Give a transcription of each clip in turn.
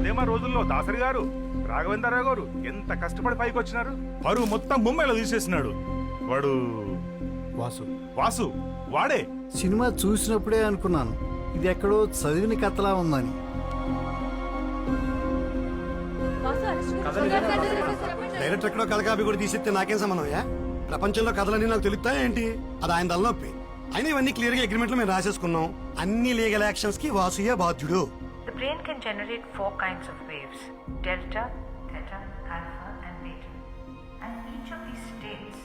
అదే మా రోజుల్లో దాసరి గారు, రాఘవేంద్రరావు గారు ఎంత కష్టపడి పైకి వచ్చినారు. పరువు మొత్తం ముంబైలో తీసేసినాడు వాడు. వాసు వాసు వాడే. సినిమా చూసినప్పుడే అనుకున్నాను ఇది ఎక్కడో చదివిన కథలా ఉందని. డైరెక్టర్ ఎక్కడో కథ కాపీ కూడా తీసిస్తే నాకేం సంబంధం? ప్రపంచంలో కథలన్నీ నాకు తెలుస్తాయా ఏంటి? అది ఆయన తలనొప్పి. అయినా ఇవన్నీ క్లియర్ గా అగ్రిమెంట్ లో మేము రాసేసుకున్నాం. అన్ని లీగల్ యాక్షన్స్ కి వాసుయే బాధ్యుడు. The brain can generate 4 kinds of waves: delta, theta, alpha and beta. And each of these states.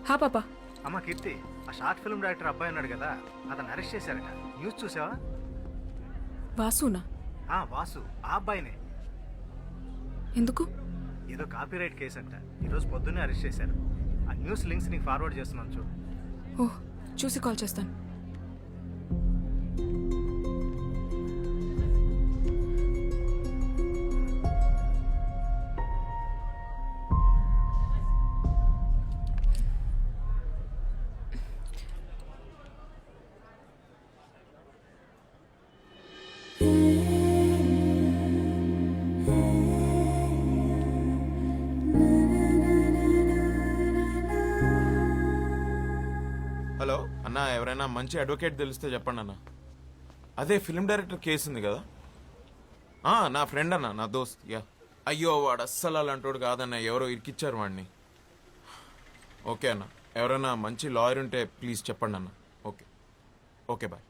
హా పాపా. అమ్మ కీర్తి, ఆ షార్ట్ ఫిల్మ్ డైరెక్టర్ అబ్బాయి ఉన్నాడు కదా, అతను అరెస్ట్ చేశారట. న్యూస్ చూసావా? వాసునా? వాసు, ఆ అబ్బాయినే. ఎందుకు? ఏదో కాపీరైట్ కేసు అంట. ఈరోజు పొద్దున్నే అరెస్ట్ చేశారు. ఆ న్యూస్ లింక్స్ నీకు ఫార్వర్డ్ చేస్తున్నాను చూడు. ఓహ్, చూసి కాల్ చేస్తాను. హలో అన్న, ఎవరైనా మంచి అడ్వకేట్ తెలిస్తే చెప్పండి అన్న. అదే ఫిల్మ్ డైరెక్టర్ కేసు ఉంది కదా, నా ఫ్రెండ్ అన్న, నా దోస్త్. యా. అయ్యో వాడు అస్సలు అలాంటోడు కాదన్న, ఎవరో ఇరికిచ్చారు వాడిని. ఓకే అన్న, ఎవరైనా మంచి లాయర్ ఉంటే ప్లీజ్ చెప్పండి అన్న. Okay okay, bye.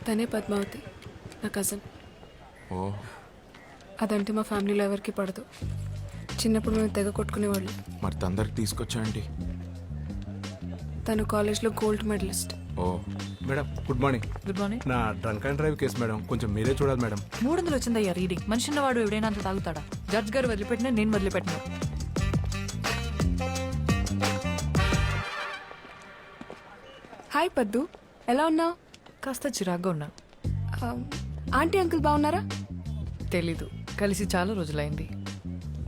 తనే పద్మావతి, నా కజిన్. ఓ, అదంటే మా ఫ్యామిలీలో ఎవరికి పడదు. చిన్నప్పుడు మేము తెగ కొట్టుకునేవాళ్ళు. మరి తొందరకి తీసుకొచ్చా అండి. తను కాలేజ్లో గోల్డ్ మెడలిస్ట్. ఓ madam good morning. Good morning. నా drunk and drive case madam, కొంచెం మీరే చూడాలి మేడం. 300 వచ్చిందయ్యా రీడింగ్. మనిషి ఉన్నవాడు ఎవడైనా అంత తాగుతాడా? జడ్జ్ గారు వదిలిపెట్టినా నేను వదిలిపెట్టినా. హాయ్ పద్దు, ఎలా ఉన్నావు? కాస్త చిరాగ్గా ఉన్నా. ఆంటీ అంకుల్ బాగున్నారా? తెలీదు, కలిసి చాలా రోజులైంది.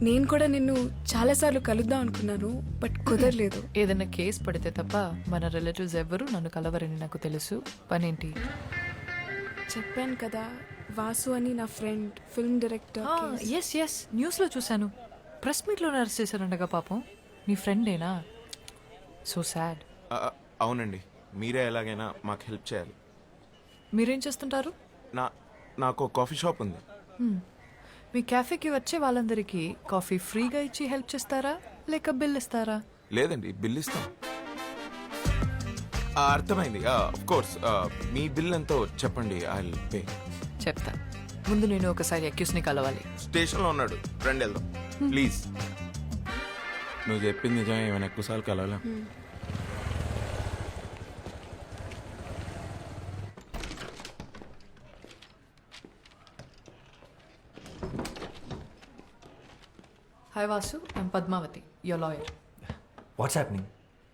నేను కూడా నిన్ను చాలాసార్లు కలుద్దాం అనుకున్నాను, బట్ కుదరలేదు. ఏదైనా కేసు పడితే తప్ప మన రిలేటివ్స్ ఎవ్వరూ నన్ను కలవరని నాకు తెలుసు. పనేంటి? చెప్పాను కదా, వాసు అని నా friend, film director. Yes yes, న్యూస్లో చూశాను. ప్రెస్ మీట్లో అరెస్ట్ చేశారండగా. పాపం మీ ఫ్రెండేనా? So sad. అవునండి, మీరే ఎలాగైనా మాకు హెల్ప్ చేయాలి. మీరేం చేస్తుంటారు? నాకు కాఫీ షాప్ ఉంది. మీ క్యాఫేకి వచ్చే వాళ్ళందరికీ కాఫీ ఫ్రీగా ఇచ్చి హెల్ప్ చేస్తారా, లేక బిల్ ఇస్తారా? లేదండి, బిల్ ఇస్తాం. అర్థమైంది. Of course. మీ బిల్ ఎంతో చెప్పండి, ఐ విల్ పే. చెప్తా. ముందు నేను ఒకసారి అక్యూస్ని కలవాలి. స్టేషన్లో ఉన్నాడు, రండి వెళ్దాం ప్లీజ్. నువ్వు చెప్పింది నిజమే, ఏమైనా ఎక్కువసార్లు కలవాలా? Hi Vasu, I'm Padmavathi, your lawyer. What's happening?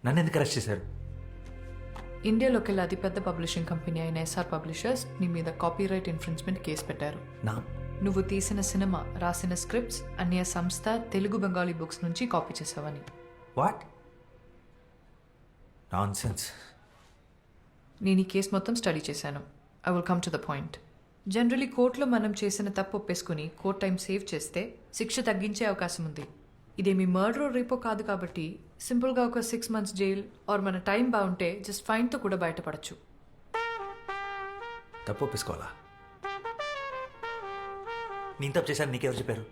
నన్ను ఎందుకు అరెస్ట్ చేశారు? ఇండియాలోకి అతిపెద్ద పబ్లిషింగ్ కంపెనీ అయిన ఎస్ఆర్ పబ్లిషర్స్ నీ మీద కాపీరైట్ ఇన్ఫ్రిన్స్మెంట్ కేసు పెట్టారు. నువ్వు తీసిన సినిమా, రాసిన స్క్రిప్ట్స్ అన్ని ఆ సంస్థ తెలుగు బెంగాలీ బుక్స్ నుంచి కాపీ చేసావని. What nonsense. నేను ఈ కేసు మొత్తం స్టడీ చేశాను. I will come to the point. Generally కోర్టులో మనం చేసిన తప్పు ఒప్పేసుకుని కోర్ట్ టైం సేవ్ చేస్తే శిక్ష తగ్గించే అవకాశం ఉంది. ఇదేమి మర్డర్ రేపో కాదు కాబట్టి సింపుల్గా ఒక 6 months జైల్ ఆర్ మన టైం బాగుంటే జస్ట్ ఫైన్తో కూడా బయటపడచ్చు. తప్పు ఒప్పేసుకోవాలా? నేను తప్పు చేశాను, నీకెవరు చెప్పారు?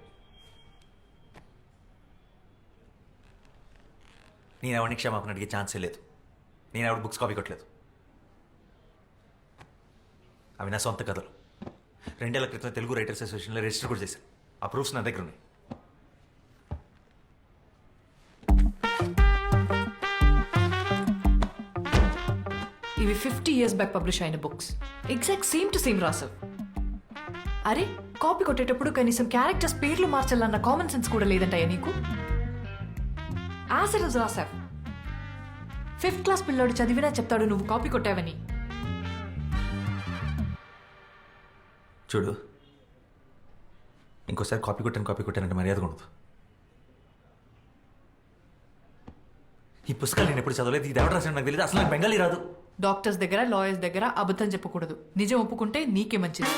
నేను ఎవరిని క్షమాపణ అడిగే ఛాన్సే లేదు. నేను ఎవరి బుక్స్ కాపీ కొట్టలేదు. అవి నా సొంత కథలు. 2 ఏళ్ల క్రితం తెలుగు రైటర్స్ అసోసియేషన్లో రిజిస్టర్ కూడా చేశాను. ఆ ప్రూఫ్స్ నా దగ్గర ఉన్నాయి. ఇవి 50 years బ్యాక్ పబ్లిష్ అయిన books. Exact same to same రాసావు. అరే, కాపీ కొట్టేటప్పుడు కనీసం క్యారెక్టర్స్ పేర్లు మార్చాలన్న కామన్ సెన్స్ కూడా లేదంటాయా నీకు? యాసిడ్ రాసావు. 5th class పిల్లోడు చదివినా చెప్తాడు నువ్వు కాపీ కొట్టావని. చూడు, ఇంకోసారి కాపీ కొట్టానంటే మర్యాదగా ఉండదు. ఈ పుస్తకాలు నేను ఎప్పుడు చదవలేదు. ఇది ఎవరు రాశాడు నాకు తెలియదు. అసలు నాకు బెంగాలీ రాదు. డాక్టర్స్ దగ్గర లాయర్స్ దగ్గర అబద్ధం చెప్పకూడదు. నిజం ఒప్పుకుంటే నీకే మంచిది.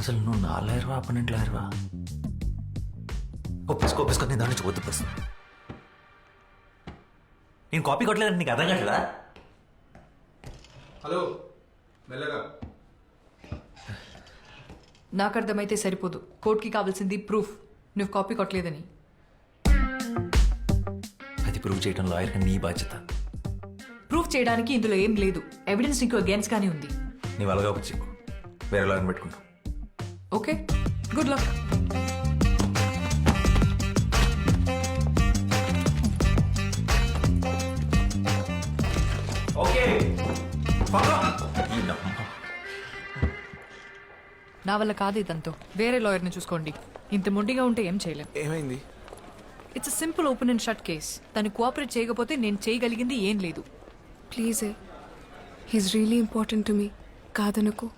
అసలు నువ్వు నా లాయర్వా అపనెంట్ లాయర్వా? ఒప్పేసుకో నేను దాని నుంచి వద్దు ప్రశ్న. నేను కాపీ కొట్టలేదంటే నీకు అర్థం కావట్లేదా? హలో మెల్లగా. నాకు అర్థమైతే సరిపోదు. కోర్టుకి కావాల్సింది ప్రూఫ్. నువ్వు కాపీ కొట్టలేదని. అది ప్రూవ్ చేయడం లాయర్గా నీ బాధ్యత. ప్రూఫ్ చేయడానికి ఇందులో ఏం లేదు. ఎవిడెన్స్ నీకు అగేన్స్ గానే ఉంది. నీవు అలాగా వచ్చి వేరే లాయర్ని పెట్టుకుంటావు. Okay, good luck. ఓకే నా వల్ల కాదు ఇదంతా. వేరే లాయర్ని చూసుకోండి. ఇంత మొండిగా ఉంటే ఏం చేయలేం. ఏమైంది? It's a simple open and shut case. తను కోఆపరేట్ చేయకపోతే నేను చేయగలిగింది ఏం లేదు. Please he's really important to me. కాదనుకో.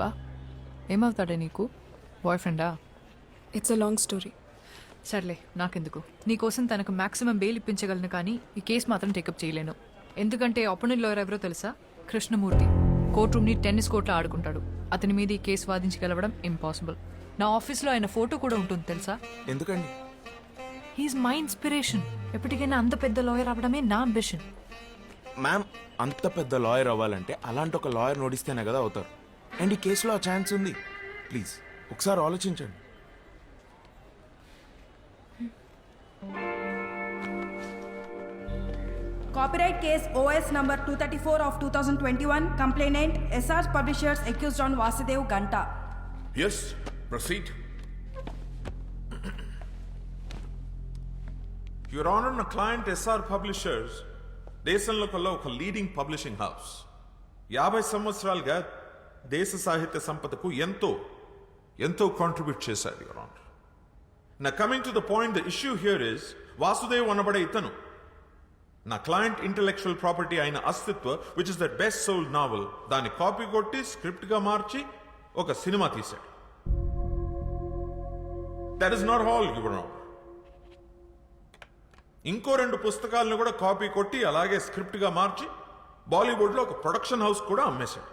బా, ఏమవుతాడే నీకు? బాయ్ ఫ్రెండా? It's a long story. సర్లే, నాకెందుకు. నీకోసం తనకు మాక్సిమం బెయిల్ ఇప్పించగలను, కానీ ఈ కేసు మాత్రం టేకప్ చేయలేను. ఎందుకంటే అపోనెంట్ లాయర్ ఎవరో తెలుసా? కృష్ణమూర్తి. కోర్ట్ రూమ్ని టెన్నిస్ కోర్ట్లో ఆడుకుంటాడు. అతని మీద ఈ కేసు వాదించి గెలవడం ఇంపాసిబుల్. నా ఆఫీస్లో ఆయన ఫోటో కూడా ఉంటుంది తెలుసా? ఎందుకండి? He is my inspiration. ఎప్పటికైనా అంత పెద్ద లాయర్ అవ్వడమే నా అంబిషన్. మ్యామ్, అంత పెద్ద లాయర్ అవ్వాలంటే అలాంటి ఒక లాయర్ నోడిస్తేనే కదా అవుతారు. అండ్ ఈ కేసులో ఆ ఛాన్స్ ఉంది. ప్లీజ్ ఒకసారి ఆలోచించండి. Copyright case OS number 234 of 2021. Complainant SR Publishers accused on Vasudev Ganta. Yes, proceed. Your Honor, నా క్లయింట్ SR Publishers దేశంలో కల్లా ఒక లీడింగ్ పబ్లిషింగ్ హౌస్. 50 సంవత్సరాలుగా దేశ సాహిత్య సంపదకు ఎంతో కాంట్రిబ్యూట్ చేశారు, యువర్ ఆనర్. నా coming to the point, the issue here is Vasudev అనబడే ఇతను నా క్లయింట్ ఇంటెలెక్చువల్ ప్రాపర్టీ అయిన Astitva, which is the best sold novel, దాన్ని కాపీ కొట్టి స్క్రిప్ట్ గా మార్చి ఒక సినిమా తీశాడు. That is not all, your honour. ఇంకో 2 పుస్తకాలను కూడా కాపీ కొట్టి అలాగే స్క్రిప్ట్ గా మార్చి బాలీవుడ్ లో ఒక ప్రొడక్షన్ హౌస్ కూడా అమ్మేశాడు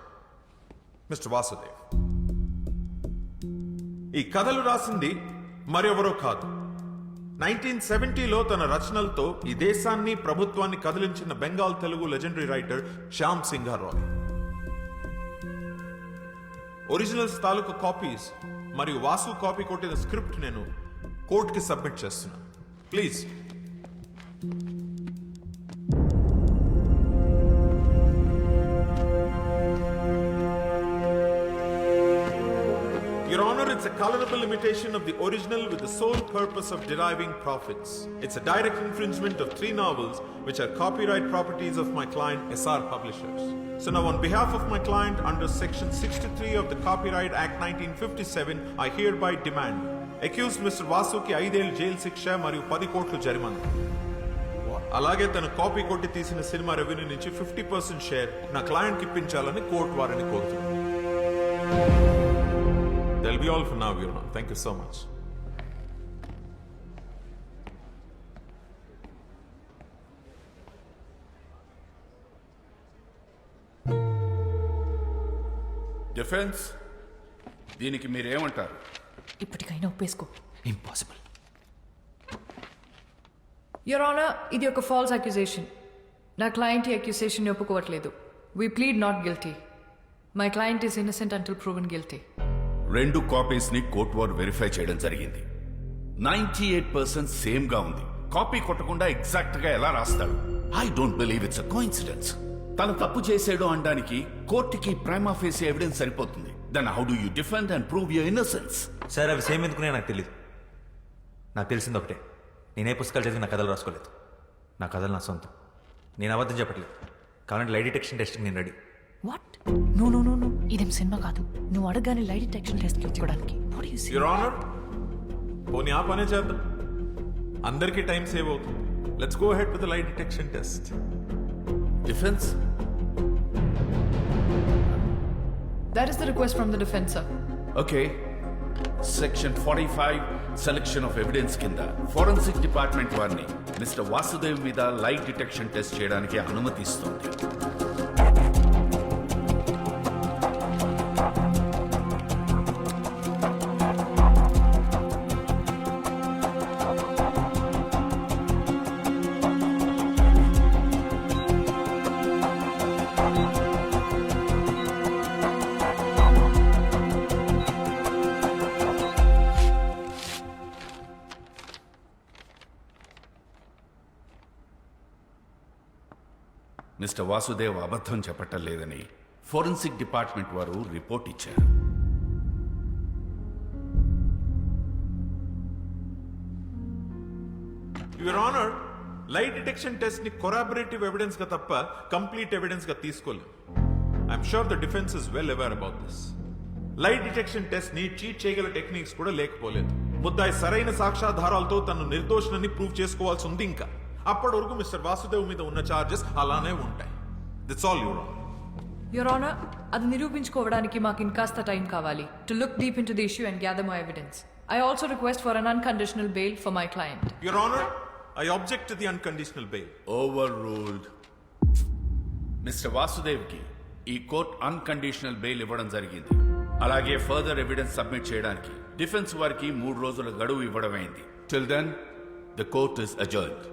మిస్టర్ వాసుదేవ్. ఈ కథలు రాసింది మరెవరో కాదు, 1970లో తన రచనలతో ఈ దేశాన్ని ప్రభుత్వాన్ని కదిలించిన Bengal Telugu legendary writer Shyam Singharoy. Originals తాలూకు కాపీస్ మరియు వాసు కాపీ కొట్టిన స్క్రిప్ట్ నేను కోర్టుకి సబ్మిట్ చేస్తున్నాను. Please. Your Honor, it's a colorable imitation of the original with the sole purpose of deriving profits. It's a direct infringement of 3 novels which are copyright properties of my client SR Publishers. So now on behalf of my client under section 63 of the Copyright Act 1957, I hereby demand accused Mr. Vasuki 5 ఏళ్ల jail శిక్ష మరియు 10 కోట్ల జరిమానా. అలాగే తన copy కొట్టి తీసిన cinema revenue నుంచి 50% షేర్ నా క్లయింట్కి ఇప్పించాలని కోర్టు వారిని కోరుతుంది. That'll be all for now, Your Honor. Thank you so much. Defence దీనికి మీరేమంటారు? ఇప్పటికైనా ఒప్పేసుకో. ఇంపాసిబుల్. యువర్ ఆనర్, ఇది ఒక ఫాల్స్ అక్యుజేషన్. నా క్లయింట్ ఈ అక్యుజేషన్ ఒప్పుకోవట్లేదు. We plead not guilty. My client is innocent until proven guilty. 2 copies ని court వారు వెరిఫై చేయడం జరిగింది. 98% సేమ్ గా ఉంది. కాపీ కొట్టకుండా ఎగ్జాక్ట్ గా ఎలా రాస్తాడు? I don't believe it's a coincidence. తను తప్పు చేసాడు అనడానికి కోర్టుకి ప్రైమా ఫేసి ఎవిడెన్స్ సరిపోతుంది. Then how do you defend and prove your innocence? Sir, అవి సేమ్ ఎందుకునే నాకు తెలియదు. నాకు తెలిసింది ఒకటే, నేనే పుస్తకాలు చదివి నా కథలు రాసుకోలేదు. నా కథలు నా సొంతం. నేను అబద్ధం చెప్పట్లేదు. కావాలంటే లై డిటెక్షన్ టెస్ట్కి నేను ready. What? No no no no, ఇదేం సినిమా కాదు. నువ్వు అడగానే లై డిటెక్షన్ టెస్ట్ ఇచ్చుకోవడానికి. Your Honor, పోనీ ఆ పనే చేద్దాం, అందరికీ టైం సేవ్ అవుతుంది. Let's go head with the lie detection test. Defence That is the request from the defense, sir. Okay. Section 45 selection of evidence కింద ఫోరెన్సిక్ డిపార్ట్మెంట్ వారిని mister Vasudev మీద లైట్ డిటెక్షన్ టెస్ట్ చేయడానికి అనుమతిస్తుంది. మిస్టర్ వాసుదేవ్ అబద్ధం చెప్పటం లేదని forensic department వారు report ఇచ్చారు. యువర్ ఆనర్, లై డిటెక్షన్ టెస్ట్ ని కొరాబరేటివ్ ఎవిడెన్స్ గా తప్ప కంప్లీట్ ఎవిడెన్స్ గా తీసుకోలేదు. I'm sure the defence is well aware about this. లై డిటెక్షన్ టెస్ట్ ని చీట్ చేయగల టెక్నిక్స్ కూడా లేకపోలేదు. ముద్దాయి సరైన సాక్ష్యాధారాలతో తను నిర్దోషులని ప్రూవ్ చేసుకోవాల్సి ఉంది. ఇంకా అప్పటి వరకు మిస్టర్ వాసుదేవ్ మీద ఉన్న చార్జెస్ అలానే ఉంటాయి. That's all your honour. Your Honor, అది నిరూపించుకోవడానికి మాకు ఇంకాస్త టైం కావాలి to look deep into the issue and gather more evidence. I also request for an unconditional bail for my client. Your honour, I object to the unconditional bail. Over ruled. Mister Vasudev కి ఈ court unconditional bail ఇవ్వడం జరిగింది. అలాగే further evidence submit చేయడానికి defence వారికి 3 రోజుల గడువు ఇవ్వడమైంది. Till then the court is అజర్న్డ్.